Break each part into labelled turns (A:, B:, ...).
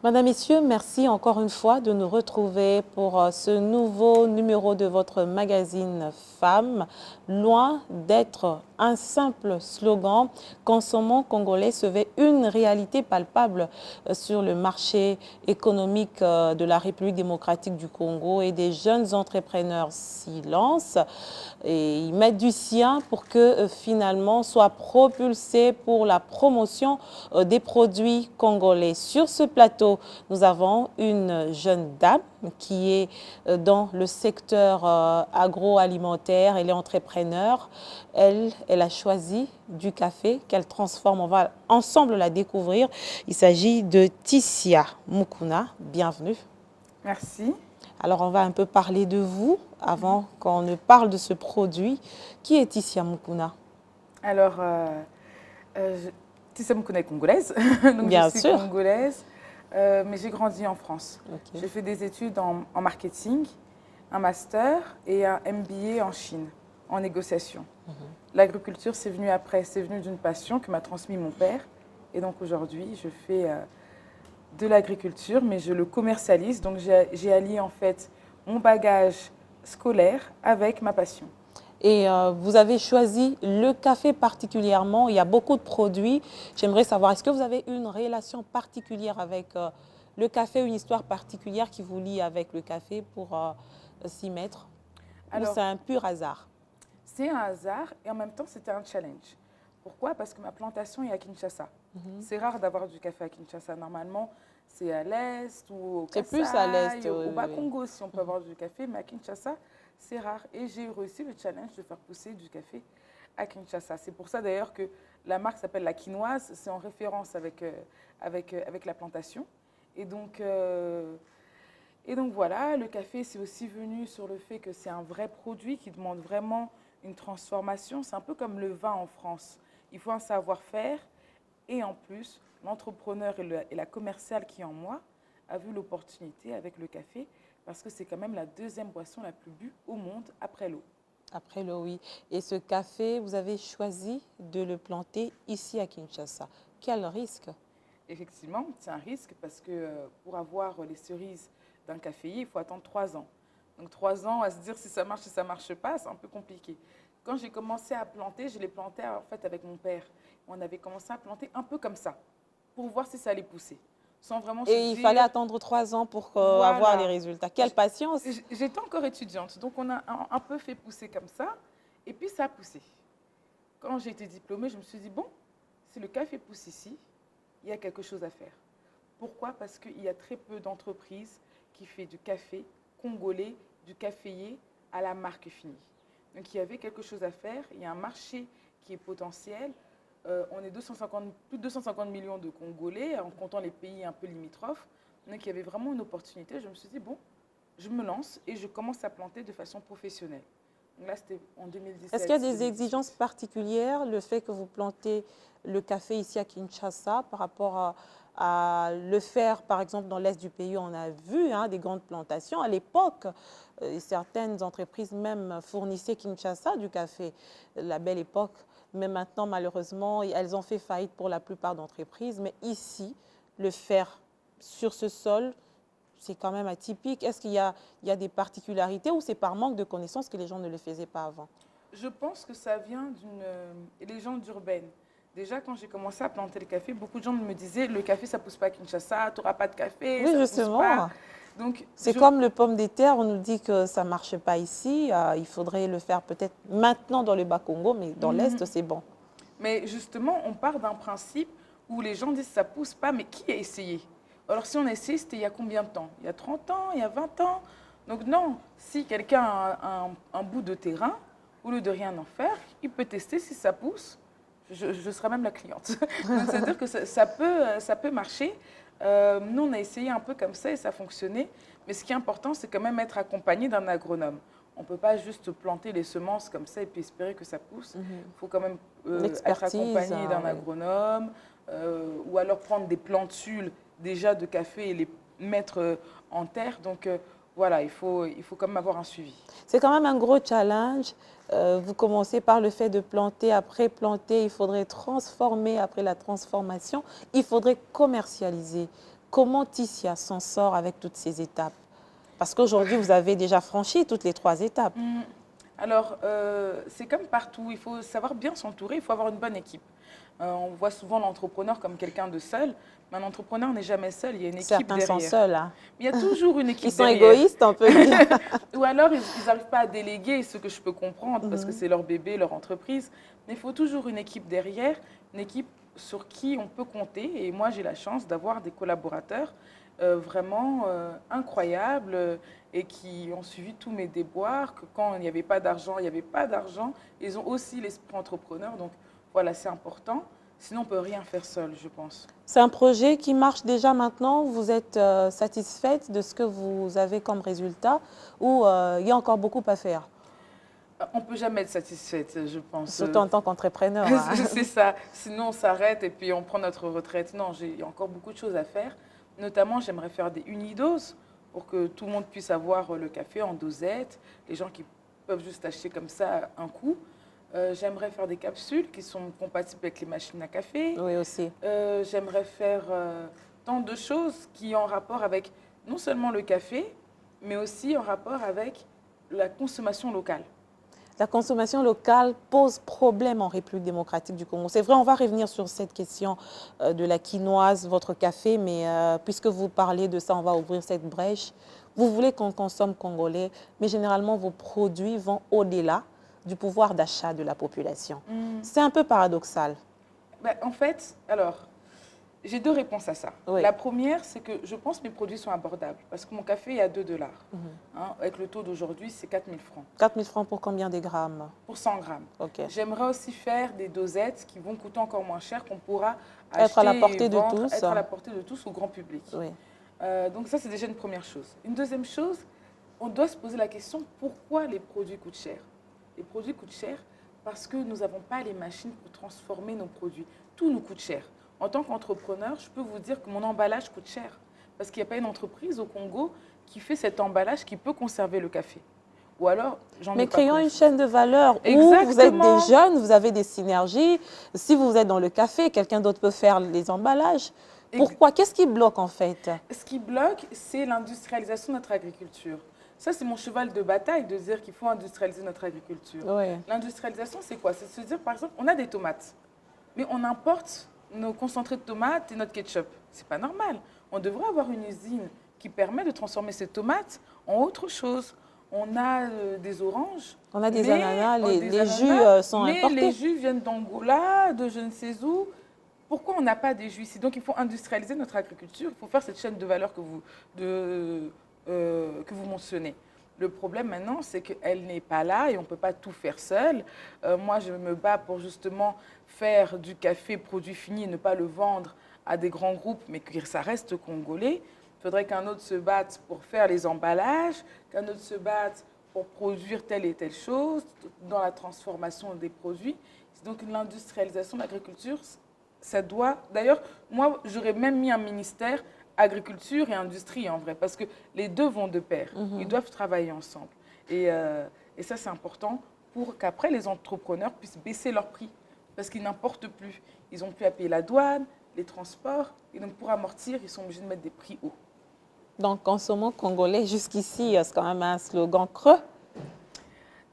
A: Madame, Messieurs, merci encore une fois de nous retrouver pour ce nouveau numéro de votre magazine Femmes. Loin d'être un simple slogan, consommons congolais se fait une réalité palpable sur le marché économique de la République démocratique du Congo, et des jeunes entrepreneurs s'y lancent et ils mettent du sien pour que finalement soit propulsé pour la promotion des produits congolais. Sur ce plateau, nous avons une jeune dame qui est dans le secteur agroalimentaire. Elle est entrepreneur. Elle a choisi du café qu'elle transforme. On va ensemble la découvrir. Il s'agit de Tissia Mukuna. Bienvenue.
B: Merci.
A: Alors, on va un peu parler de vous avant qu'on ne parle de ce produit. Qui est Tissia Mukuna?
B: Alors, Tissia Mukuna est congolaise. Donc
A: Bien
B: je suis
A: sûr.
B: congolaise, mais j'ai grandi en France.
A: Okay.
B: J'ai fait des études en marketing, un master et un MBA en Chine, en négociation. L'agriculture, c'est venu après. C'est venu d'une passion que m'a transmis mon père. Et donc aujourd'hui, je fais de l'agriculture, mais je le commercialise. Donc j'ai allié en fait mon bagage scolaire avec ma passion.
A: Et vous avez choisi le café particulièrement. Il y a beaucoup de produits. J'aimerais savoir, est-ce que vous avez une relation particulière avec le café, une histoire particulière qui vous lie avec le café pour s'y mettre? Alors, ou c'est un pur hasard?
B: C'est un hasard et en même temps, c'était un challenge. Pourquoi? Parce que ma plantation est à Kinshasa. C'est rare d'avoir du café à Kinshasa. Normalement, c'est à l'est ou au Kasaï,
A: plus à l'est,
B: au Bas-Congo si on peut avoir du café, mais à Kinshasa, c'est rare. Et j'ai réussi le challenge de faire pousser du café à Kinshasa. C'est pour ça d'ailleurs que la marque s'appelle la quinoise. C'est en référence avec la plantation. Et donc voilà, le café, c'est aussi venu sur le fait que c'est un vrai produit qui demande vraiment une transformation. C'est un peu comme le vin en France. Il faut un savoir-faire et en plus, l'entrepreneur et la commerciale qui est en moi a vu l'opportunité avec le café parce que c'est quand même la deuxième boisson la plus bue au monde après l'eau.
A: Après l'eau, oui. Et ce café, vous avez choisi de le planter ici à Kinshasa. Quel risque?
B: Effectivement, c'est un risque parce que pour avoir les cerises d'un caféier, il faut attendre 3 ans. Donc 3 ans à se dire si ça marche, si ça ne marche pas, c'est un peu compliqué. Quand j'ai commencé à planter, je l'ai planté en fait avec mon père. On avait commencé à planter un peu comme ça, pour voir si ça allait pousser. Sans vraiment se
A: Et il fallait attendre 3 ans pour
B: voilà,
A: avoir les résultats. Quelle patience!
B: J'étais encore étudiante, donc on a un peu fait pousser comme ça, et puis ça a poussé. Quand j'ai été diplômée, je me suis dit, bon, si le café pousse ici, il y a quelque chose à faire. Pourquoi? Parce qu'il y a très peu d'entreprises qui font du café congolais, du caféier à la marque finie. Donc il y avait quelque chose à faire, il y a un marché qui est potentiel. On est plus de 250 millions de Congolais, en comptant les pays un peu limitrophes. Donc il y avait vraiment une opportunité. Je me suis dit, bon, je me lance et je commence à planter de façon professionnelle. Donc là, c'était en 2017.
A: Est-ce qu'il y a des exigences particulières, le fait que vous plantez le café ici à Kinshasa par rapport à le faire, par exemple, dans l'est du pays? On a vu des grandes plantations. À l'époque, certaines entreprises même fournissaient Kinshasa du café, la belle époque. Mais maintenant, malheureusement, elles ont fait faillite pour la plupart d'entreprises. Mais ici, le faire sur ce sol, c'est quand même atypique. Est-ce qu'il y a des particularités ou c'est par manque de connaissances que les gens ne le faisaient pas avant?
B: Je pense que ça vient d'une légende urbaine. Déjà, quand j'ai commencé à planter le café, beaucoup de gens me disaient « le café, ça ne pousse pas à Kinshasa, tu n'auras pas de café,
A: oui,
B: ça
A: justement.
B: pousse pas. »
A: C'est comme le pomme de terre, on nous dit que ça ne marche pas ici. Il faudrait le faire peut-être maintenant dans le Bas-Congo, mais dans l'Est, c'est bon.
B: Mais justement, on part d'un principe où les gens disent « ça ne pousse pas », mais qui a essayé? Alors, si on a essayé, c'était il y a combien de temps? Il y a 30 ans, il y a 20 ans? Donc non, si quelqu'un a un bout de terrain, au lieu de rien en faire, il peut tester si ça pousse. Je serai même la cliente. C'est-à-dire que ça peut marcher. Nous, on a essayé un peu comme ça et ça fonctionnait. Mais ce qui est important, c'est quand même être accompagné d'un agronome. On ne peut pas juste planter les semences comme ça et puis espérer que ça pousse. Il faut quand même être accompagné d'un agronome ou alors prendre des plantules déjà de café et les mettre en terre. Donc voilà, il faut quand même avoir un suivi.
A: C'est quand même un gros challenge. Vous commencez par le fait de planter, après planter, il faudrait transformer, après la transformation, il faudrait commercialiser. Comment Ticia s'en sort avec toutes ces étapes? Parce qu'aujourd'hui, vous avez déjà franchi toutes les 3 étapes.
B: Alors, c'est comme partout, il faut savoir bien s'entourer, il faut avoir une bonne équipe. On voit souvent l'entrepreneur comme quelqu'un de seul, mais un entrepreneur n'est jamais seul, il y a une équipe derrière.
A: Certains sont seuls. Hein.
B: Il y a toujours une équipe
A: derrière.
B: Ils sont
A: égoïstes, on peut dire.
B: Ou alors, ils n'arrivent pas à déléguer, ce que je peux comprendre, parce que c'est leur bébé, leur entreprise. Mais il faut toujours une équipe derrière, une équipe sur qui on peut compter. Et moi, j'ai la chance d'avoir des collaborateurs vraiment incroyables et qui ont suivi tous mes déboires, que quand il n'y avait pas d'argent, il n'y avait pas d'argent. Ils ont aussi l'esprit entrepreneur, donc voilà, c'est important. Sinon, on ne peut rien faire seul, je pense.
A: C'est un projet qui marche déjà maintenant. Vous êtes satisfaite de ce que vous avez comme résultat ou il y a encore beaucoup à faire?
B: On ne peut jamais être satisfaite, je pense.
A: Surtout en tant qu'entrepreneur. Hein.
B: C'est ça. Sinon, on s'arrête et puis on prend notre retraite. Non, il y a encore beaucoup de choses à faire. Notamment, j'aimerais faire des unidoses pour que tout le monde puisse avoir le café en dosette. Les gens qui peuvent juste acheter comme ça un coup. J'aimerais faire des capsules qui sont compatibles avec les machines à café.
A: Oui, aussi.
B: J'aimerais faire tant de choses qui ont rapport avec non seulement le café, mais aussi en rapport avec la consommation locale.
A: La consommation locale pose problème en République démocratique du Congo. C'est vrai, on va revenir sur cette question de la quinoise, votre café, mais puisque vous parlez de ça, on va ouvrir cette brèche. Vous voulez qu'on consomme congolais, mais généralement, vos produits vont au-delà du pouvoir d'achat de la population. C'est un peu paradoxal.
B: Ben, en fait, alors, j'ai 2 réponses à ça.
A: Oui.
B: La première, c'est que je pense que mes produits sont abordables parce que mon café est à 2 $. Hein, avec le taux d'aujourd'hui, c'est 4 000 francs.
A: 4 000 francs pour combien de grammes?
B: Pour 100 grammes.
A: Okay.
B: J'aimerais aussi faire des dosettes qui vont coûter encore moins cher, qu'on pourra
A: être
B: acheter
A: à la portée
B: et vendre,
A: de tous.
B: être à la portée de tous au grand public.
A: Oui.
B: Donc ça, c'est déjà une première chose. Une deuxième chose, on doit se poser la question, pourquoi les produits coûtent cher? Les produits coûtent cher parce que nous n'avons pas les machines pour transformer nos produits. Tout nous coûte cher. En tant qu'entrepreneur, je peux vous dire que mon emballage coûte cher parce qu'il n'y a pas une entreprise au Congo qui fait cet emballage qui peut conserver le café. Ou alors,
A: mais créons une chaîne de valeur
B: Exactement.
A: Où vous êtes des jeunes, vous avez des synergies. Si vous êtes dans le café, quelqu'un d'autre peut faire les emballages. Pourquoi? Qu'est-ce qui bloque en fait?
B: Ce qui bloque, c'est l'industrialisation de notre agriculture. Ça, c'est mon cheval de bataille de dire qu'il faut industrialiser notre agriculture.
A: Oui.
B: L'industrialisation, c'est quoi? C'est de se dire, par exemple, on a des tomates, mais on importe nos concentrés de tomates et notre ketchup. C'est pas normal. On devrait avoir une usine qui permet de transformer ces tomates en autre chose. On a des oranges.
A: On a des ananas, les jus sont importés.
B: Mais les jus viennent d'Angola, de je ne sais où. Pourquoi on n'a pas des jus ici? Donc, il faut industrialiser notre agriculture. Il faut faire cette chaîne de valeur que vous mentionnez. Le problème maintenant, c'est qu'elle n'est pas là et on ne peut pas tout faire seul. Moi, je me bats pour justement faire du café produit fini et ne pas le vendre à des grands groupes, mais que ça reste congolais. Il faudrait qu'un autre se batte pour faire les emballages, qu'un autre se batte pour produire telle et telle chose dans la transformation des produits. Donc, l'industrialisation de l'agriculture, ça doit... D'ailleurs, moi, j'aurais même mis un ministère agriculture et industrie en vrai, parce que les deux vont de pair. Ils doivent travailler ensemble. Et ça, c'est important pour qu'après, les entrepreneurs puissent baisser leurs prix, parce qu'ils n'importent plus. Ils n'ont plus à payer la douane, les transports, et donc pour amortir, ils sont obligés de mettre des prix hauts.
A: Donc, consommons congolais, jusqu'ici, c'est quand même un slogan creux?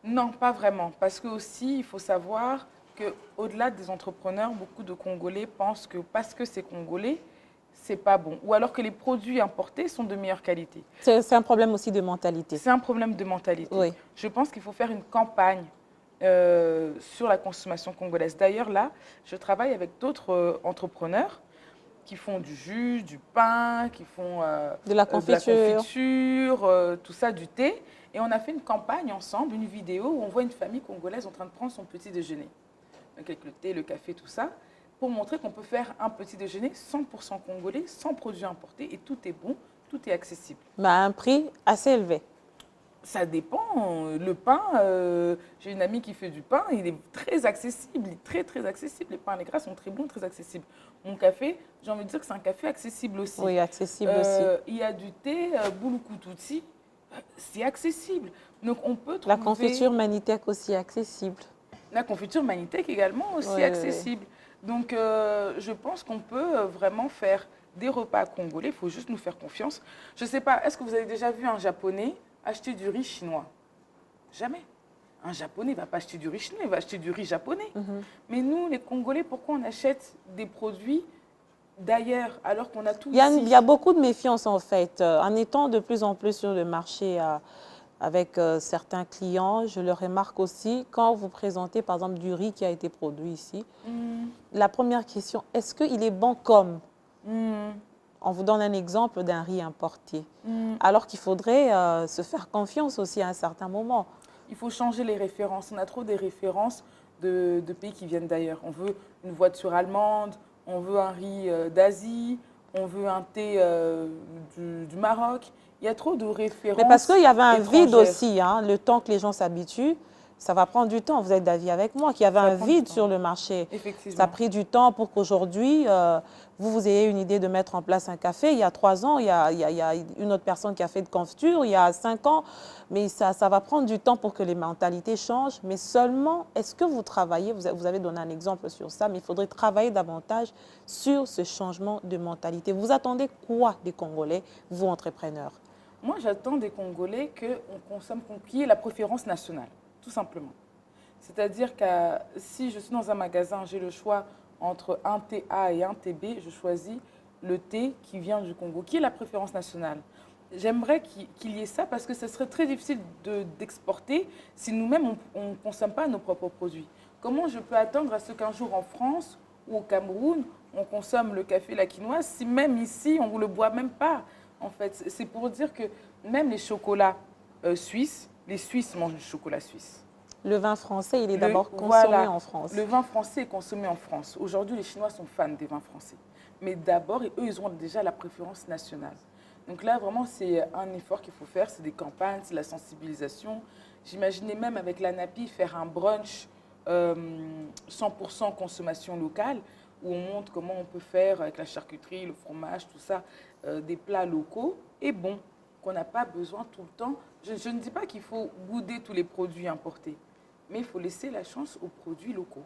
B: Non, pas vraiment, parce que aussi, il faut savoir qu'au-delà des entrepreneurs, beaucoup de Congolais pensent que parce que c'est congolais, c'est pas bon. Ou alors que les produits importés sont de meilleure qualité.
A: C'est un problème aussi de mentalité.
B: C'est un problème de mentalité.
A: Oui.
B: Je pense qu'il faut faire une campagne sur la consommation congolaise. D'ailleurs, là, je travaille avec d'autres entrepreneurs qui font du jus, du pain, qui font
A: de la confiture,
B: tout ça, du thé. Et on a fait une campagne ensemble, une vidéo où on voit une famille congolaise en train de prendre son petit déjeuner. Donc avec le thé, le café, tout ça, pour montrer qu'on peut faire un petit déjeuner 100% congolais, sans produits importés, et tout est bon, tout est accessible.
A: Mais à un prix assez élevé.
B: Ça dépend. Le pain, j'ai une amie qui fait du pain, il est très accessible, il est très très accessible. Les pains à l'écran sont très bons, très accessibles. Mon café, j'ai envie de dire que c'est un café accessible aussi.
A: Oui, accessible aussi.
B: Il y a du thé, Bulukututi, c'est accessible. Donc on peut trouver...
A: La confiture Manitech aussi accessible.
B: La confiture Manitech également aussi
A: Oui,
B: accessible. Donc je pense qu'on peut vraiment faire des repas congolais, il faut juste nous faire confiance. Je ne sais pas, est-ce que vous avez déjà vu un Japonais acheter du riz chinois? Jamais. Un Japonais ne va pas acheter du riz chinois, il va acheter du riz japonais. Mais nous, les Congolais, pourquoi on achète des produits d'ailleurs alors qu'on a tout
A: Il
B: ici?
A: y a beaucoup de méfiance en fait. En étant de plus en plus sur le marché avec certains clients, je le remarque aussi, quand vous présentez par exemple du riz qui a été produit ici, la première question, est-ce qu'il est bon comme? On vous donne un exemple d'un riz importé. Alors qu'il faudrait se faire confiance aussi à un certain moment.
B: Il faut changer les références. On a trop des références de pays qui viennent d'ailleurs. On veut une voiture allemande, on veut un riz d'Asie, on veut un thé du Maroc. Il y a trop de références.
A: Mais parce qu'il y avait un vide
B: étrangères.
A: aussi, hein, le temps que les gens s'habituent, ça va prendre du temps. Vous êtes d'avis avec moi qu'il y avait
B: Ça
A: un
B: prend du
A: vide
B: temps.
A: sur le marché.
B: Effectivement.
A: Ça a pris du temps pour qu'aujourd'hui, vous ayez une idée de mettre en place un café. Il y a 3 ans, il y a une autre personne qui a fait de confiture, il y a 5 ans. Mais ça va prendre du temps pour que les mentalités changent. Mais seulement, est-ce que vous travaillez, vous avez donné un exemple sur ça, mais il faudrait travailler davantage sur ce changement de mentalité. Vous attendez quoi des Congolais, vous entrepreneurs?
B: Moi, j'attends des Congolais qu'on consomme, qu'il y ait la préférence nationale, tout simplement. C'est-à-dire que si je suis dans un magasin, j'ai le choix entre un thé A et un thé B, je choisis le thé qui vient du Congo, qui est la préférence nationale. J'aimerais qu'il y ait ça parce que ce serait très difficile d'exporter si nous-mêmes, on ne consomme pas nos propres produits. Comment je peux attendre à ce qu'un jour en France ou au Cameroun, on consomme le café, la quinoa, si même ici, on ne le boit même pas? En fait, c'est pour dire que même les chocolats suisses, les Suisses mangent du chocolat suisse.
A: Le vin français, il est d'abord consommé en France.
B: Le vin français est consommé en France. Aujourd'hui, les Chinois sont fans des vins français. Mais d'abord, eux, ils ont déjà la préférence nationale. Donc là, vraiment, c'est un effort qu'il faut faire. C'est des campagnes, c'est la sensibilisation. J'imaginais même avec l'ANAPI faire un brunch 100% consommation locale, où on montre comment on peut faire avec la charcuterie, le fromage, tout ça, des plats locaux et bons, qu'on n'a pas besoin tout le temps. Je ne dis pas qu'il faut bouder tous les produits importés, mais il faut laisser la chance aux produits locaux.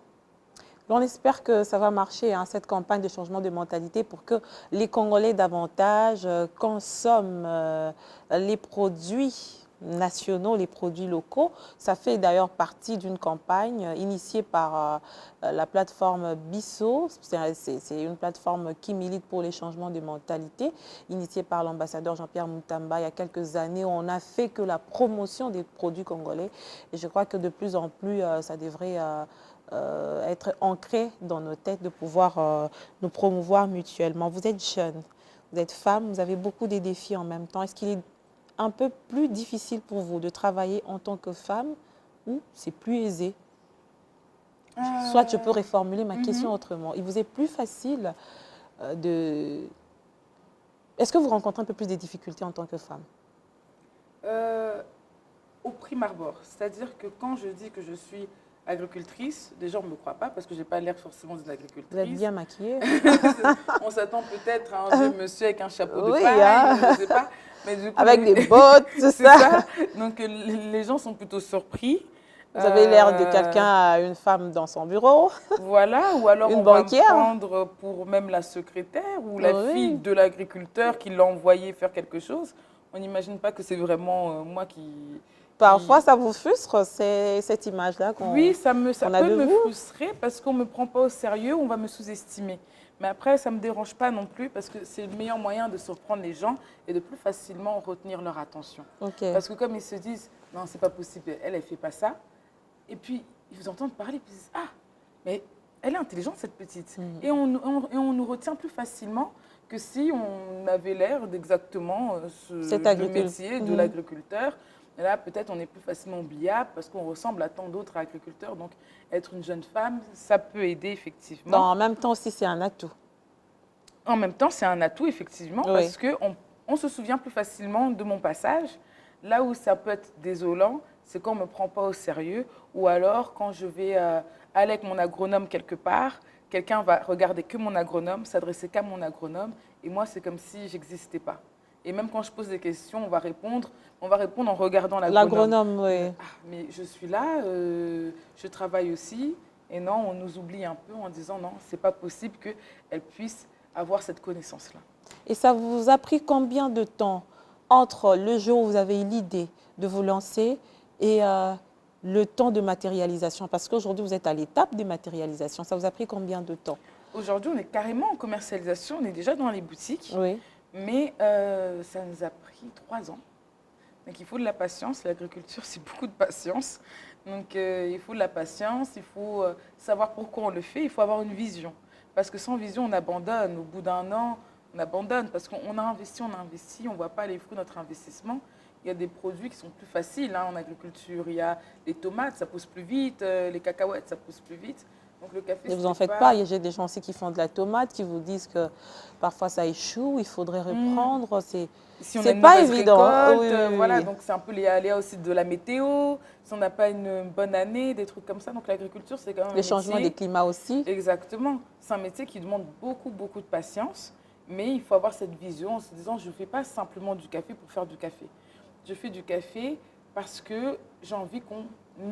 A: On espère que ça va marcher, hein, cette campagne de changement de mentalité, pour que les Congolais davantage consomment les produits nationaux, les produits locaux. Ça fait d'ailleurs partie d'une campagne initiée par la plateforme Bisso. C'est une plateforme qui milite pour les changements de mentalité, initiée par l'ambassadeur Jean-Pierre Moutamba il y a quelques années. On a fait que la promotion des produits congolais. Et je crois que de plus en plus, ça devrait être ancré dans nos têtes, de pouvoir nous promouvoir mutuellement. Vous êtes jeune, vous êtes femme, vous avez beaucoup de défis en même temps. Est-ce qu'il est un peu plus difficile pour vous de travailler en tant que femme ou c'est plus aisé? Soit je peux reformuler ma question autrement. Il vous est plus facile de... Est-ce que vous rencontrez un peu plus de difficultés en tant que femme?
B: Au prime abord, c'est-à-dire que quand je dis que je suis agricultrice, des gens ne me croient pas parce que je n'ai pas l'air forcément d'une agricultrice.
A: Vous êtes bien maquillée.
B: On s'attend peut-être à un jeune monsieur avec un chapeau de
A: Oui,
B: paille,
A: hein.
B: je ne sais pas. Mais du coup,
A: Avec des bottes, tout
B: c'est
A: ça.
B: ça. Donc les gens sont plutôt surpris.
A: Vous avez l'air de quelqu'un, une femme dans son bureau.
B: Voilà, ou alors
A: Une
B: on va
A: banquière.
B: me prendre pour même la secrétaire ou la
A: Oui.
B: fille de l'agriculteur qui l'a envoyé faire quelque chose. On n'imagine pas que c'est vraiment moi qui...
A: Parfois, ça vous frustre, cette image-là qu'on
B: Oui, ça
A: qu'on a
B: peut
A: de
B: me
A: vous.
B: frustrer parce qu'on ne me prend pas au sérieux, on va me sous-estimer. Mais après, ça ne me dérange pas non plus parce que c'est le meilleur moyen de surprendre les gens et de plus facilement retenir leur attention.
A: Ok.
B: Parce que comme ils se disent, non, c'est pas possible, elle ne fait pas ça. Et puis, ils vous entendent parler et puis ils disent, ah, mais elle est intelligente cette petite. Et on nous retient plus facilement que si on avait l'air d'exactement le métier de l'agriculteur. Et là, peut-être on est plus facilement oubliable parce qu'on ressemble à tant d'autres agriculteurs. Donc, être une jeune femme, ça peut aider effectivement.
A: En même temps aussi, c'est un atout.
B: En même temps, c'est un atout effectivement parce qu'on On se souvient plus facilement de mon passage. Là où ça peut être désolant, c'est quand on ne me prend pas au sérieux ou alors quand je vais aller avec mon agronome quelque part, quelqu'un va regarder que mon agronome, s'adresser qu'à mon agronome et moi, c'est comme si j'existais pas. Et même quand je pose des questions, on va répondre en regardant l'agronome.
A: L'agronome, oui.
B: Ah, mais je suis là, je travaille aussi. Et non, on nous oublie un peu en disant non, c'est pas possible qu'elle puisse avoir cette connaissance-là.
A: Et ça vous a pris combien de temps entre le jour où vous avez eu l'idée de vous lancer et le temps de matérialisation? Parce qu'aujourd'hui, vous êtes à l'étape de matérialisation. Ça vous a pris combien de temps?
B: Aujourd'hui, on est carrément en commercialisation, on est déjà dans les boutiques,
A: Oui.
B: mais ça nous a pris 3 ans. Donc il faut de la patience, l'agriculture c'est beaucoup de patience. Donc il faut de la patience, il faut savoir pourquoi on le fait, il faut avoir une vision. Parce que sans vision, on abandonne. Au bout d'1 an, on abandonne parce qu'on a investi, on ne voit pas les fruits de notre investissement. Il y a des produits qui sont plus faciles en agriculture. Il y a les tomates, ça pousse plus vite, les cacahuètes, ça pousse plus vite. Donc le café,
A: Ne vous en faites pas. Il y a des gens aussi qui font de la tomate, qui vous disent que parfois ça échoue, il faudrait reprendre.
B: Si on a
A: C'est
B: une
A: pas
B: mauvaise
A: évident.
B: récolte,
A: Oui, oui,
B: voilà,
A: oui.
B: donc c'est un peu les aléas aussi de la météo. Si on n'a pas une bonne année, des trucs comme ça. Donc l'agriculture, c'est quand même un
A: Les changements
B: métier.
A: des climats aussi.
B: Exactement. C'est un métier qui demande beaucoup, beaucoup de patience. Mais il faut avoir cette vision en se disant, je ne fais pas simplement du café pour faire du café. Je fais du café parce que j'ai envie qu'on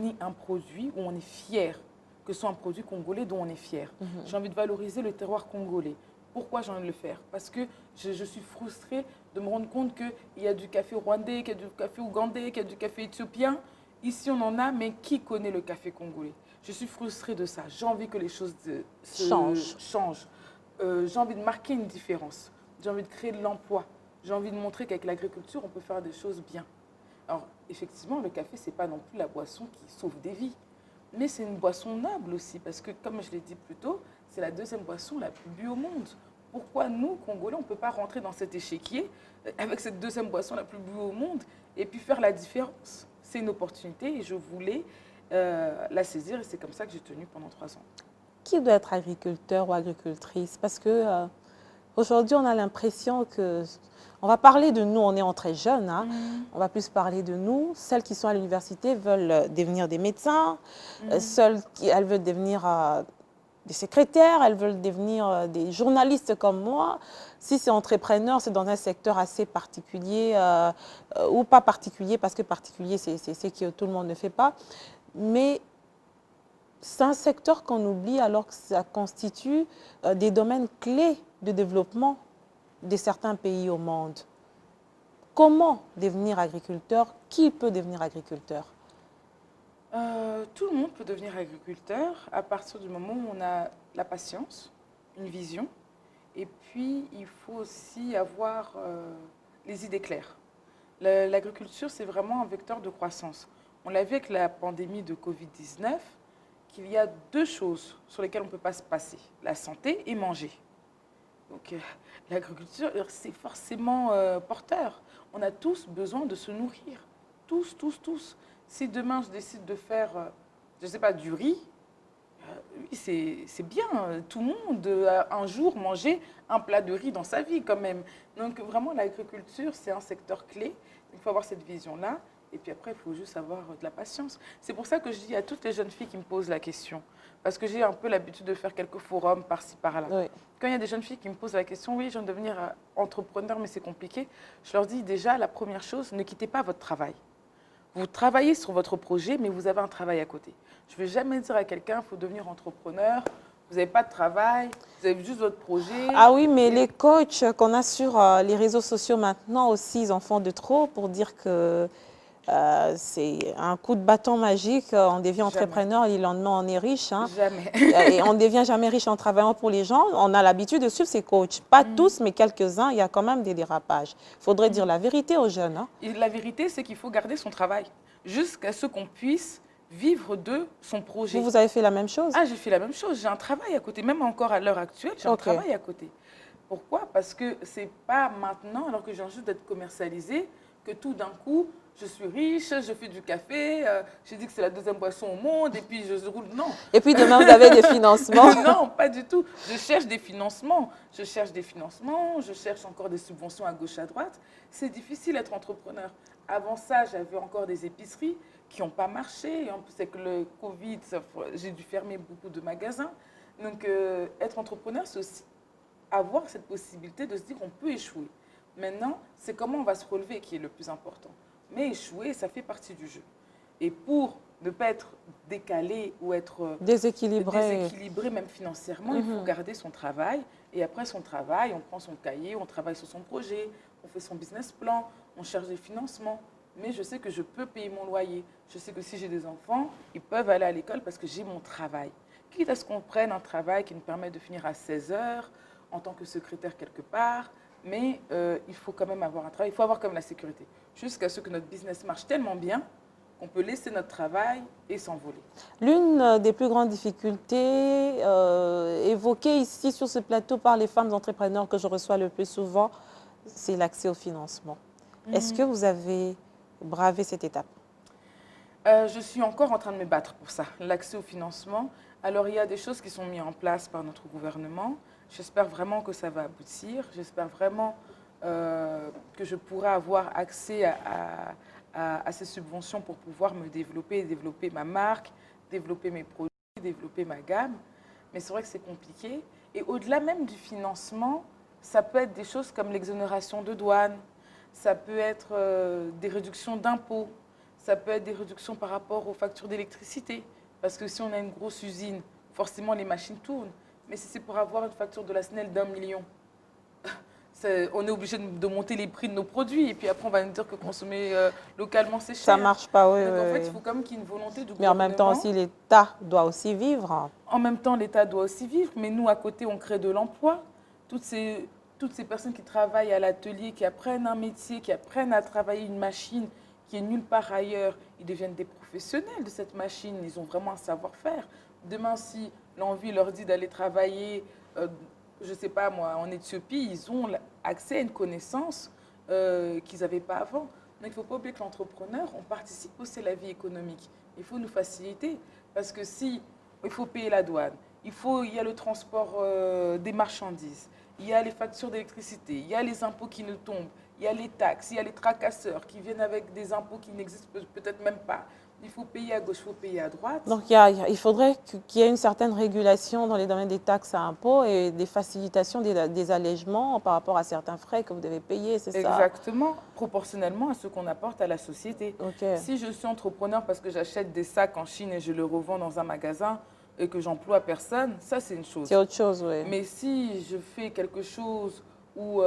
B: ait un produit où on est fier, que ce soit un produit congolais dont on est fier. J'ai envie de valoriser le terroir congolais. Pourquoi j'ai envie de le faire? Parce que je suis frustrée de me rendre compte qu'il y a du café rwandais, qu'il y a du café ougandais, qu'il y a du café éthiopien. Ici, on en a, mais qui connaît le café congolais? Je suis frustrée de ça. J'ai envie que les choses changent. J'ai envie de marquer une différence. J'ai envie de créer de l'emploi. J'ai envie de montrer qu'avec l'agriculture, on peut faire des choses bien. Alors, effectivement, le café, ce n'est pas non plus la boisson qui sauve des vies. Mais c'est une boisson noble aussi, parce que, comme je l'ai dit plus tôt, c'est la deuxième boisson la plus bue au monde. Pourquoi nous, Congolais, on ne peut pas rentrer dans cet échiquier avec cette deuxième boisson la plus bue au monde et puis faire la différence? C'est une opportunité et je voulais la saisir et c'est comme ça que j'ai tenu pendant 3 ans.
A: Qui doit être agriculteur ou agricultrice? Parce que aujourd'hui, on a l'impression que... On va parler de nous, on est très jeunes, on va plus parler de nous. Celles qui sont à l'université veulent devenir des médecins, elles veulent devenir des secrétaires, elles veulent devenir des journalistes comme moi. Si c'est entrepreneur, c'est dans un secteur assez particulier ou pas particulier, parce que particulier, c'est ce que tout le monde ne fait pas. Mais c'est un secteur qu'on oublie alors que ça constitue des domaines clés de développement de certains pays au monde. Comment devenir agriculteur? Qui peut devenir agriculteur?
B: Tout le monde peut devenir agriculteur à partir du moment où on a la patience, une vision, et puis il faut aussi avoir les idées claires. L'agriculture, c'est vraiment un vecteur de croissance. On l'a vu avec la pandémie de Covid-19, qu'il y a 2 choses sur lesquelles on ne peut pas se passer, la santé et manger. Donc l'agriculture, c'est forcément porteur. On a tous besoin de se nourrir. Tous, tous, tous. Si demain je décide de faire, je ne sais pas, du riz, oui, c'est bien. Tout le monde un jour manger un plat de riz dans sa vie quand même. Donc vraiment l'agriculture, c'est un secteur clé. Il faut avoir cette vision-là. Et puis après, il faut juste avoir de la patience. C'est pour ça que je dis à toutes les jeunes filles qui me posent la question, parce que j'ai un peu l'habitude de faire quelques forums par-ci, par-là.
A: Oui.
B: Quand il y a des jeunes filles qui me posent la question, oui, je viens de devenir entrepreneur, mais c'est compliqué, je leur dis déjà, la première chose, ne quittez pas votre travail. Vous travaillez sur votre projet, mais vous avez un travail à côté. Je ne vais jamais dire à quelqu'un, il faut devenir entrepreneur, vous n'avez pas de travail, vous avez juste votre projet.
A: Ah oui, mais les coachs qu'on a sur les réseaux sociaux maintenant aussi, ils en font de trop pour dire que c'est un coup de bâton magique, on devient entrepreneur et le lendemain on est riche.
B: Jamais.
A: Et on ne devient jamais riche en travaillant pour les gens. On a l'habitude de suivre ces coachs. Pas tous, mais quelques-uns, il y a quand même des dérapages. Il faudrait dire la vérité aux jeunes.
B: Et la vérité, c'est qu'il faut garder son travail jusqu'à ce qu'on puisse vivre de son projet.
A: Vous avez fait la même chose?
B: Ah, j'ai fait la même chose. J'ai un travail à côté. Même encore à l'heure actuelle, j'ai un travail à côté. Pourquoi? Parce que ce n'est pas maintenant, alors que j'ai juste d'être commercialisée, que tout d'un coup, je suis riche, je fais du café, j'ai dit que c'est la deuxième boisson au monde, et puis je roule. Non.
A: Et puis demain, vous avez des financements.
B: Non, pas du tout. Je cherche des financements. Je cherche encore des subventions à gauche, à droite. C'est difficile d'être entrepreneur. Avant ça, j'avais encore des épiceries qui n'ont pas marché. En plus, avec le Covid, j'ai dû fermer beaucoup de magasins. Donc, être entrepreneur, c'est aussi avoir cette possibilité de se dire qu'on peut échouer. Maintenant, c'est comment on va se relever qui est le plus important. Mais échouer, ça fait partie du jeu. Et pour ne pas être décalé ou être déséquilibré même financièrement, il faut garder son travail. Et après son travail, on prend son cahier, on travaille sur son projet, on fait son business plan, on cherche des financements. Mais je sais que je peux payer mon loyer. Je sais que si j'ai des enfants, ils peuvent aller à l'école parce que j'ai mon travail. Quitte à ce qu'on prenne un travail qui nous permet de finir à 16 heures en tant que secrétaire quelque part, mais il faut quand même avoir un travail, il faut avoir quand même la sécurité. Jusqu'à ce que notre business marche tellement bien qu'on peut laisser notre travail et s'envoler.
A: L'une des plus grandes difficultés évoquées ici sur ce plateau par les femmes entrepreneurs que je reçois le plus souvent, c'est l'accès au financement. Est-ce que vous avez bravé cette étape?
B: Je suis encore en train de me battre pour ça, l'accès au financement. Alors, il y a des choses qui sont mises en place par notre gouvernement. J'espère vraiment que ça va aboutir. J'espère vraiment que je pourrai avoir accès à ces subventions pour pouvoir me développer ma marque, développer mes produits, développer ma gamme. Mais c'est vrai que c'est compliqué. Et au-delà même du financement, ça peut être des choses comme l'exonération de douane, ça peut être des réductions d'impôts, ça peut être des réductions par rapport aux factures d'électricité. Parce que si on a une grosse usine, forcément les machines tournent. Mais si c'est pour avoir une facture de la SNEL d'1 million, on est obligé de monter les prix de nos produits. Et puis après, on va nous dire que consommer localement, c'est cher.
A: Ça ne marche pas, oui.
B: Donc en fait, il faut quand même qu'il y ait une volonté du gouvernement.
A: Mais en même temps aussi, l'État doit aussi vivre.
B: En même temps, l'État doit aussi vivre. Mais nous, à côté, on crée de l'emploi. Toutes ces personnes qui travaillent à l'atelier, qui apprennent un métier, qui apprennent à travailler une machine qui est nulle part ailleurs, ils deviennent des professionnels de cette machine. Ils ont vraiment un savoir-faire. Demain, si l'envie leur dit d'aller travailler, je ne sais pas moi, en Éthiopie, ils ont accès à une connaissance qu'ils n'avaient pas avant. Donc, il ne faut pas oublier que l'entrepreneur, on participe aussi à la vie économique. Il faut nous faciliter parce que si il faut payer la douane, il y a le transport des marchandises, il y a les factures d'électricité, il y a les impôts qui nous tombent, il y a les taxes, il y a les tracasseurs qui viennent avec des impôts qui n'existent peut-être même pas. Il faut payer à gauche, il faut payer à droite.
A: Donc, il faudrait qu'il y ait une certaine régulation dans les domaines des taxes à impôts et des facilitations, des allègements par rapport à certains frais que vous devez payer, c'est ça?
B: Exactement, proportionnellement à ce qu'on apporte à la société.
A: Okay.
B: Si je suis entrepreneur parce que j'achète des sacs en Chine et je les revends dans un magasin et que j'emploie personne, ça c'est une chose.
A: C'est autre chose, oui.
B: Mais si je fais quelque chose où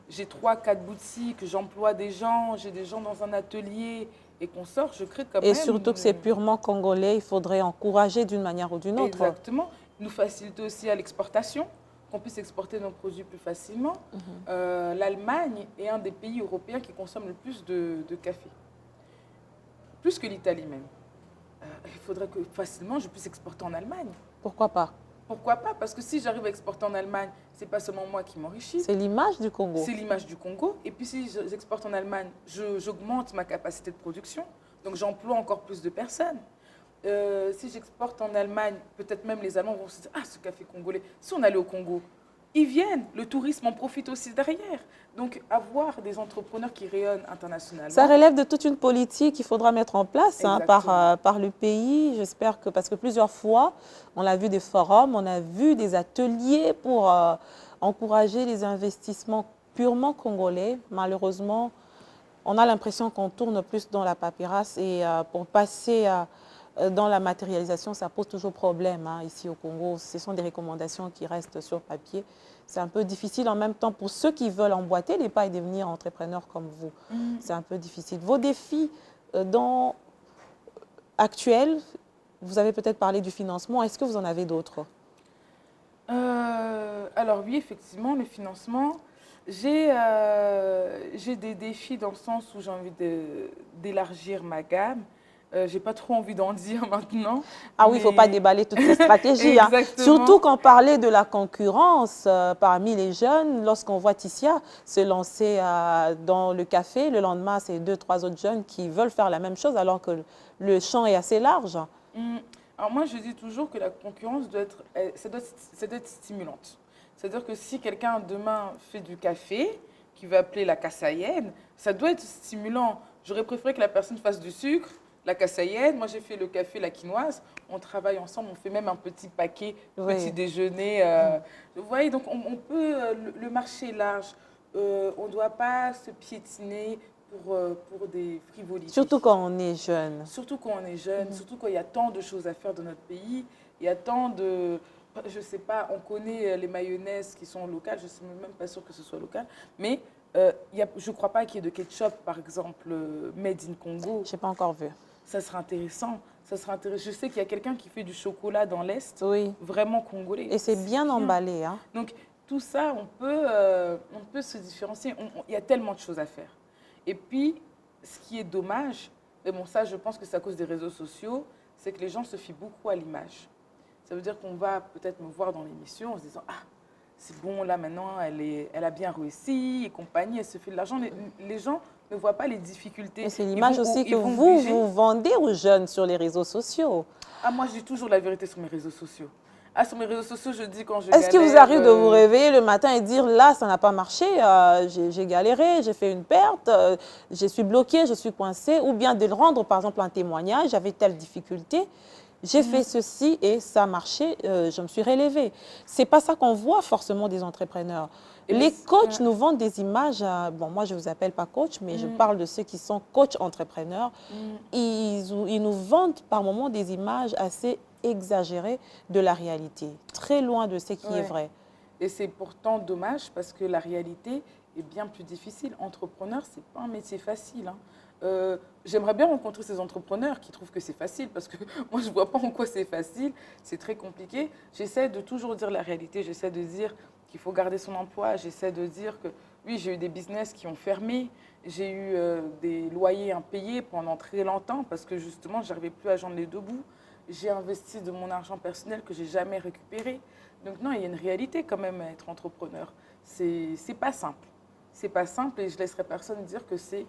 B: j'ai 3-4 boutiques, j'emploie des gens, j'ai des gens dans un atelier et qu'on sort, je crée quand même...
A: Et surtout que c'est purement congolais, il faudrait encourager d'une manière ou d'une autre.
B: Exactement. Nous faciliter aussi à l'exportation, qu'on puisse exporter nos produits plus facilement. L'Allemagne est un des pays européens qui consomme le plus de café. Plus que l'Italie même. Il faudrait que facilement je puisse exporter en Allemagne.
A: Pourquoi pas?
B: Pourquoi pas? Parce que si j'arrive à exporter en Allemagne, ce n'est pas seulement moi qui m'enrichis.
A: C'est l'image du Congo.
B: C'est l'image du Congo. Et puis si j'exporte en Allemagne, j'augmente ma capacité de production. Donc j'emploie encore plus de personnes. Si j'exporte en Allemagne, peut-être même les Allemands vont se dire « Ah, ce café congolais, si on allait au Congo ». Ils viennent, le tourisme en profite aussi derrière. Donc, avoir des entrepreneurs qui rayonnent internationalement.
A: Ça relève de toute une politique qu'il faudra mettre en place par le pays. J'espère que, parce que plusieurs fois, on a vu des forums, on a vu des ateliers pour encourager les investissements purement congolais. Malheureusement, on a l'impression qu'on tourne plus dans la paperasse et pour passer dans la matérialisation, ça pose toujours problème ici au Congo. Ce sont des recommandations qui restent sur papier. C'est un peu difficile en même temps pour ceux qui veulent emboîter les pas et devenir entrepreneurs comme vous. C'est un peu difficile. Vos défis actuels, vous avez peut-être parlé du financement. Est-ce que vous en avez d'autres?
B: Alors oui, effectivement, le financement. J'ai des défis dans le sens où j'ai envie d'élargir ma gamme. J'ai pas trop envie d'en dire maintenant.
A: Ah oui, il ne faut pas
B: mais-
A: déballer toutes ces stratégies, hein.
B: Exactement.
A: Surtout quand parlait de la concurrence parmi les jeunes, lorsqu'on voit Tissia se lancer dans le café, le lendemain, c'est 2, 3 autres jeunes qui veulent faire la même chose alors que le champ est assez large.
B: Alors moi, je dis toujours que la concurrence doit être, ça doit être stimulante. C'est-à-dire que si quelqu'un demain fait du café, qui veut appeler la cassaïenne, ça doit être stimulant. J'aurais préféré que la personne fasse du sucre, la cassaïenne. Moi, j'ai fait le café, la quinoise. On travaille ensemble, on fait même un petit paquet,
A: Oui.
B: petit déjeuner. Vous voyez, donc on peut, le marché est large. On ne doit pas se piétiner pour des frivolités.
A: Surtout quand on est jeune.
B: Surtout quand on est jeune, surtout quand il y a tant de choses à faire dans notre pays. Il y a tant de... Je ne sais pas, on connaît les mayonnaises qui sont locales, je ne suis même pas sûre que ce soit local, mais je ne crois pas qu'il y ait de ketchup, par exemple, made in Congo.
A: Je n'ai pas encore vu.
B: Ça sera intéressant. Ça sera intéressant. Je sais qu'il y a quelqu'un qui fait du chocolat dans l'Est,
A: Oui.
B: vraiment congolais.
A: Et c'est bien emballé, hein.
B: Donc, tout ça, on peut se différencier. Il y a tellement de choses à faire. Et puis, ce qui est dommage, et bon, ça, je pense que c'est à cause des réseaux sociaux, c'est que les gens se fient beaucoup à l'image. Ça veut dire qu'on va peut-être me voir dans l'émission en se disant « Ah, c'est bon, là, maintenant, elle a bien réussi et compagnie, elle se fait de l'argent. » Les gens ne voient pas les difficultés.
A: Et c'est l'image aussi que
B: vous
A: vendez aux jeunes sur les réseaux sociaux.
B: Ah, moi, je dis toujours la vérité sur mes réseaux sociaux. Ah, sur mes réseaux sociaux, je dis quand je
A: Est-ce qu'il vous arrive de vous réveiller le matin et dire là, ça n'a pas marché, j'ai galéré, j'ai fait une perte, je suis bloqué, je suis coincé, ou bien de rendre par exemple un témoignage, j'avais telle difficulté, j'ai fait ceci et ça a marché, je me suis relevée. Ce n'est pas ça qu'on voit forcément des entrepreneurs. Les coachs nous vendent des images, bon moi je ne vous appelle pas coach, mais je parle de ceux qui sont coachs entrepreneurs, ils nous vendent par moments des images assez exagéré de la réalité, très loin de ce qui est vrai.
B: Et c'est pourtant dommage parce que la réalité est bien plus difficile. Entrepreneur, ce n'est pas un métier facile, hein. J'aimerais bien rencontrer ces entrepreneurs qui trouvent que c'est facile parce que moi, je ne vois pas en quoi c'est facile. C'est très compliqué. J'essaie de toujours dire la réalité. J'essaie de dire qu'il faut garder son emploi. J'essaie de dire que oui, j'ai eu des business qui ont fermé. J'ai eu des loyers impayés pendant très longtemps parce que justement, je n'arrivais plus à joindre les deux bouts. J'ai investi de mon argent personnel que je n'ai jamais récupéré. Donc non, il y a une réalité quand même à être entrepreneur. C'est pas simple. C'est pas simple et je ne laisserai personne dire que c'est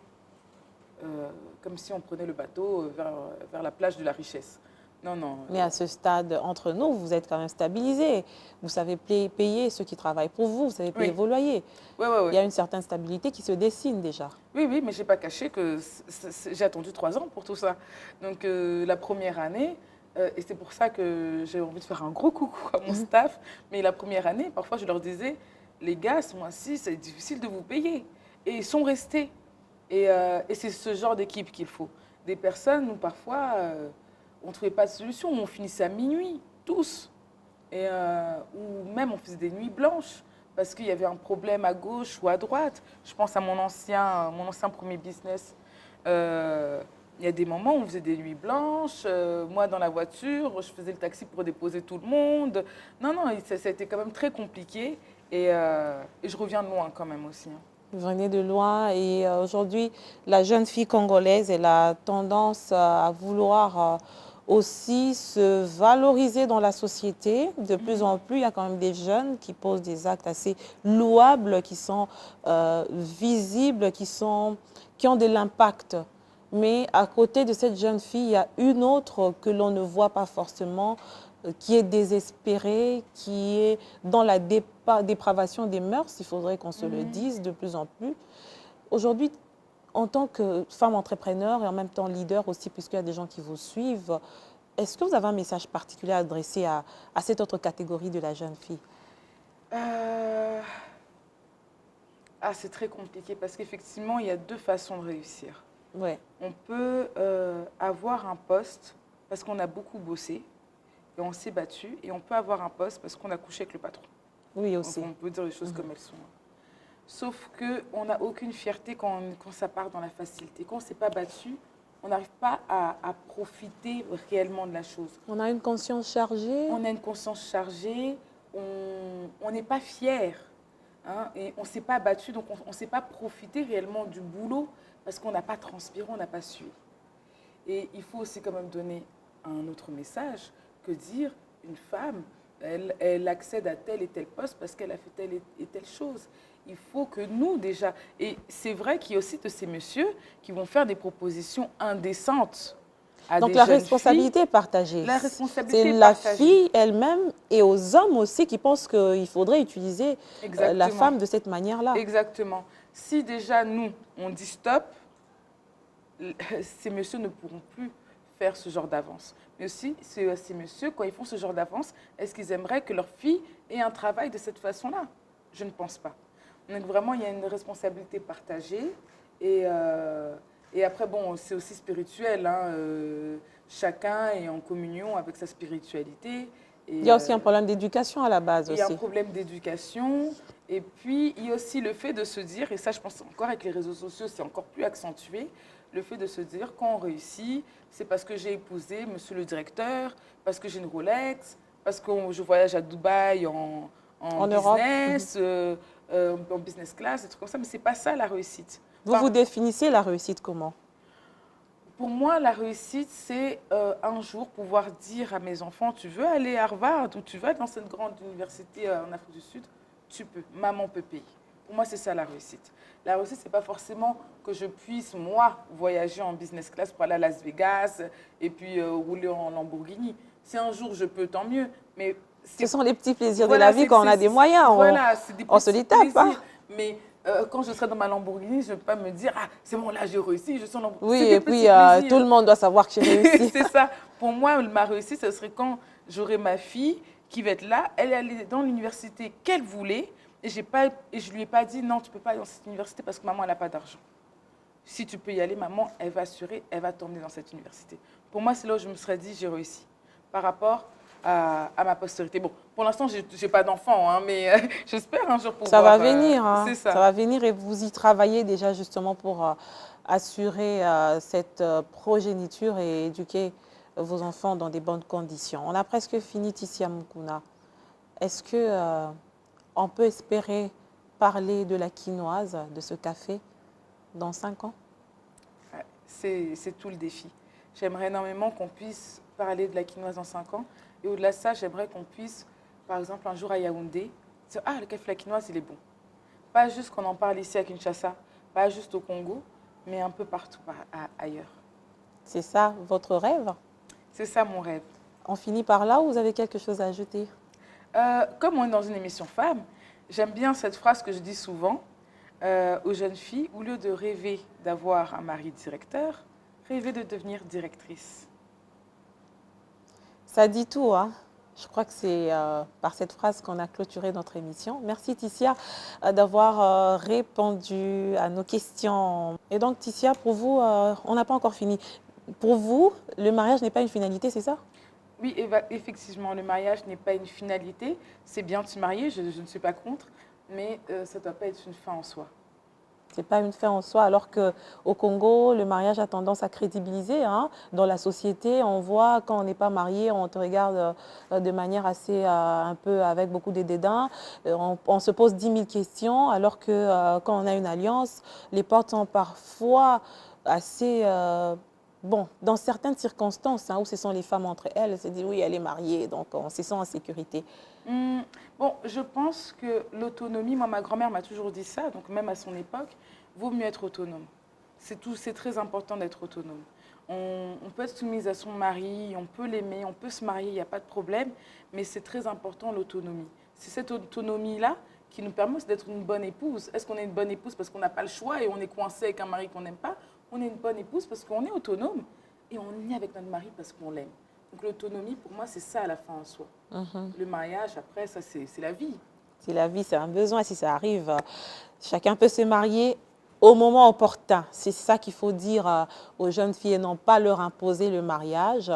B: comme si on prenait le bateau vers la plage de la richesse. Non, non.
A: Mais à ce stade, entre nous, vous êtes quand même stabilisé. Vous savez payer ceux qui travaillent pour vous, vous savez payer vos loyers.
B: Oui.
A: Il y a une certaine stabilité qui se dessine déjà.
B: Oui, mais je n'ai pas caché que j'ai attendu 3 ans pour tout ça. Donc la première année, et c'est pour ça que j'ai envie de faire un gros coucou à mon staff, mais la première année, parfois je leur disais, les gars, ce mois-ci, c'est difficile de vous payer. Et ils sont restés. Et c'est ce genre d'équipe qu'il faut. Des personnes où parfois... on ne trouvait pas de solution, on finissait à minuit, tous. Et, ou même on faisait des nuits blanches parce qu'il y avait un problème à gauche ou à droite. Je pense à mon ancien premier business. Il y a des moments où on faisait des nuits blanches. Moi, dans la voiture, je faisais le taxi pour déposer tout le monde. Non, ça a été quand même très compliqué. Et je reviens de loin quand même aussi. Hein.
A: Vous venez de loin et aujourd'hui, la jeune fille congolaise, elle a tendance à vouloir... aussi se valoriser dans la société. De plus en plus, il y a quand même des jeunes qui posent des actes assez louables, qui sont visibles, qui ont de l'impact. Mais à côté de cette jeune fille, il y a une autre que l'on ne voit pas forcément, qui est désespérée, qui est dans la dépravation des mœurs, il faudrait qu'on se le dise de plus en plus. Aujourd'hui, en tant que femme entrepreneur et en même temps leader aussi, puisqu'il y a des gens qui vous suivent, est-ce que vous avez un message particulier à adresser à cette autre catégorie de la jeune fille?
B: C'est très compliqué parce qu'effectivement, il y a 2 façons de réussir.
A: Ouais.
B: On peut avoir un poste parce qu'on a beaucoup bossé et on s'est battu, et on peut avoir un poste parce qu'on a couché avec le patron.
A: Oui, aussi.
B: Donc, on peut dire les choses comme elles sont. Sauf qu'on n'a aucune fierté quand ça part dans la facilité. Quand on ne s'est pas battu, on n'arrive pas à profiter réellement de la chose.
A: On a une conscience chargée.
B: On a une conscience chargée, on n'est pas fier. Hein, et on ne s'est pas battu, donc on ne s'est pas profité réellement du boulot parce qu'on n'a pas transpiré, on n'a pas sué. Et il faut aussi quand même donner un autre message que dire une femme, elle accède à tel et tel poste parce qu'elle a fait telle et telle chose. Il faut que nous, déjà, et c'est vrai qu'il y a aussi de ces messieurs qui vont faire des propositions indécentes à
A: Donc
B: des
A: la
B: jeunes filles.
A: responsabilité est partagée.
B: La responsabilité
A: C'est
B: est
A: la
B: partagée.
A: fille elle-même et aux hommes aussi qui pensent qu'il faudrait utiliser la
B: Exactement.
A: femme de cette manière-là.
B: Exactement. Si déjà nous, on dit stop, ces messieurs ne pourront plus faire ce genre d'avance. Mais aussi, ces messieurs, quand ils font ce genre d'avance, est-ce qu'ils aimeraient que leur fille ait un travail de cette façon-là? Je ne pense pas. Donc vraiment, il y a une responsabilité partagée. Et après, bon, c'est aussi spirituel. Hein, chacun est en communion avec sa spiritualité. Et,
A: Il y a aussi un problème d'éducation à la base
B: il y a un
A: aussi.
B: problème d'éducation. Et puis, il y a aussi le fait de se dire, et ça, je pense encore avec les réseaux sociaux, c'est encore plus accentué, le fait de se dire, quand on réussit, c'est parce que j'ai épousé monsieur le directeur, parce que j'ai une Rolex, parce que je voyage à Dubaï en
A: Europe.
B: business, en business class, des trucs comme ça. Mais ce n'est pas ça la réussite.
A: Vous vous définissez la réussite comment?
B: Pour moi, la réussite, c'est un jour pouvoir dire à mes enfants, tu veux aller à Harvard ou tu veux aller dans cette grande université en Afrique du Sud, tu peux, maman peut payer. Pour moi, c'est ça la réussite. La réussite, ce n'est pas forcément que je puisse, moi, voyager en business class pour aller à Las Vegas et puis rouler en Lamborghini. Si un jour je peux, tant mieux. Mais
A: ce sont les petits plaisirs
B: voilà,
A: de la vie quand on a des moyens.
B: Voilà, c'est des
A: on se les tape. Hein.
B: Mais quand je serai dans ma Lamborghini, je ne vais pas me dire, ah, c'est bon, là, j'ai réussi, je suis en Lamborghini.
A: Oui, et puis tout le monde doit savoir que j'ai réussi.
B: C'est ça. Pour moi, ma réussite, ce serait quand j'aurai ma fille qui va être là, elle est allée dans l'université qu'elle voulait, et je ne lui ai pas dit, non, tu ne peux pas aller dans cette université parce que maman, elle n'a pas d'argent. Si tu peux y aller, maman, elle va assurer, elle va t'emmener dans cette université. Pour moi, c'est là où je me serais dit, j'ai réussi. Par rapport à ma postérité. Bon, pour l'instant, je n'ai pas d'enfant, hein, mais j'espère un jour pouvoir...
A: Ça va venir,
B: c'est ça.
A: Ça va venir et vous y travaillez déjà justement pour assurer cette progéniture et éduquer vos enfants dans des bonnes conditions. On a presque fini, Tissia Mukuna. Est-ce que on peut espérer parler de la quinoise, de ce café, dans 5 ans?
B: C'est tout le défi. J'aimerais énormément qu'on puisse parler de la quinoise dans 5 ans. Et au-delà de ça, j'aimerais qu'on puisse, par exemple, un jour à Yaoundé, dire « Ah, le café la quinoise, il est bon ». Pas juste qu'on en parle ici à Kinshasa, pas juste au Congo, mais un peu partout ailleurs.
A: C'est ça votre rêve?
B: C'est ça mon rêve.
A: On finit par là ou vous avez quelque chose à ajouter?
B: Comme on est dans une émission femme, j'aime bien cette phrase que je dis souvent aux jeunes filles, au lieu de rêver d'avoir un mari directeur, rêver de devenir directrice.
A: Ça dit tout, hein? Je crois que c'est par cette phrase qu'on a clôturé notre émission. Merci Tissia d'avoir répondu à nos questions. Et donc Tissia, pour vous, on n'a pas encore fini. Pour vous, le mariage n'est pas une finalité, c'est ça?
B: Oui, effectivement, le mariage n'est pas une finalité. C'est bien de se marier, je ne suis pas contre, mais ça ne doit pas être une fin en soi.
A: Ce n'est pas une fin en soi, alors qu'au Congo, le mariage a tendance à crédibiliser. Hein. Dans la société, on voit quand on n'est pas marié, on te regarde de manière assez, un peu avec beaucoup de dédain. On se pose 10 000 questions, alors que quand on a une alliance, les portes sont parfois assez... bon, dans certaines circonstances, hein, où ce sont les femmes entre elles, elles se disent oui, elle est mariée, donc on se sent en sécurité.
B: Bon, je pense que l'autonomie, moi, ma grand-mère m'a toujours dit ça, donc même à son époque, vaut mieux être autonome. C'est très important d'être autonome. On peut être soumise à son mari, on peut l'aimer, on peut se marier, il n'y a pas de problème, mais c'est très important l'autonomie. C'est cette autonomie-là qui nous permet d'être une bonne épouse. Est-ce qu'on est une bonne épouse parce qu'on n'a pas le choix et on est coincé avec un mari qu'on n'aime pas? On est une bonne épouse parce qu'on est autonome et on est avec notre mari parce qu'on l'aime. Donc l'autonomie, pour moi, c'est ça à la fin en soi. Le mariage, après, ça, c'est la vie.
A: C'est la vie, c'est un besoin. Si ça arrive, chacun peut se marier au moment opportun. C'est ça qu'il faut dire aux jeunes filles et non pas leur imposer le mariage.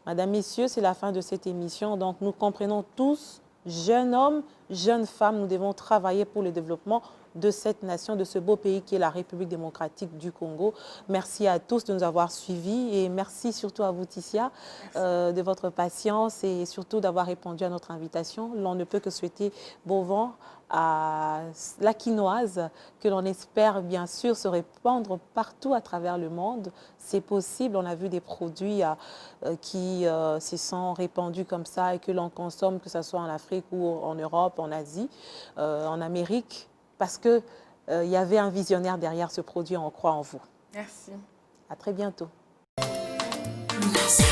A: Madame, Messieurs, c'est la fin de cette émission. Donc, nous comprenons tous, jeunes hommes, jeunes femmes, nous devons travailler pour le développement de cette nation, de ce beau pays qui est la République démocratique du Congo. Merci à tous de nous avoir suivis et merci surtout à vous, Tissia, de votre patience et surtout d'avoir répondu à notre invitation. L'on ne peut que souhaiter bon vent à la quinoise, que l'on espère bien sûr se répandre partout à travers le monde. C'est possible, on a vu des produits qui se sont répandus comme ça et que l'on consomme, que ce soit en Afrique ou en Europe, en Asie, en Amérique, parce qu'il y avait un visionnaire derrière ce produit, on croit en vous.
B: Merci.
A: À très bientôt.
C: Merci.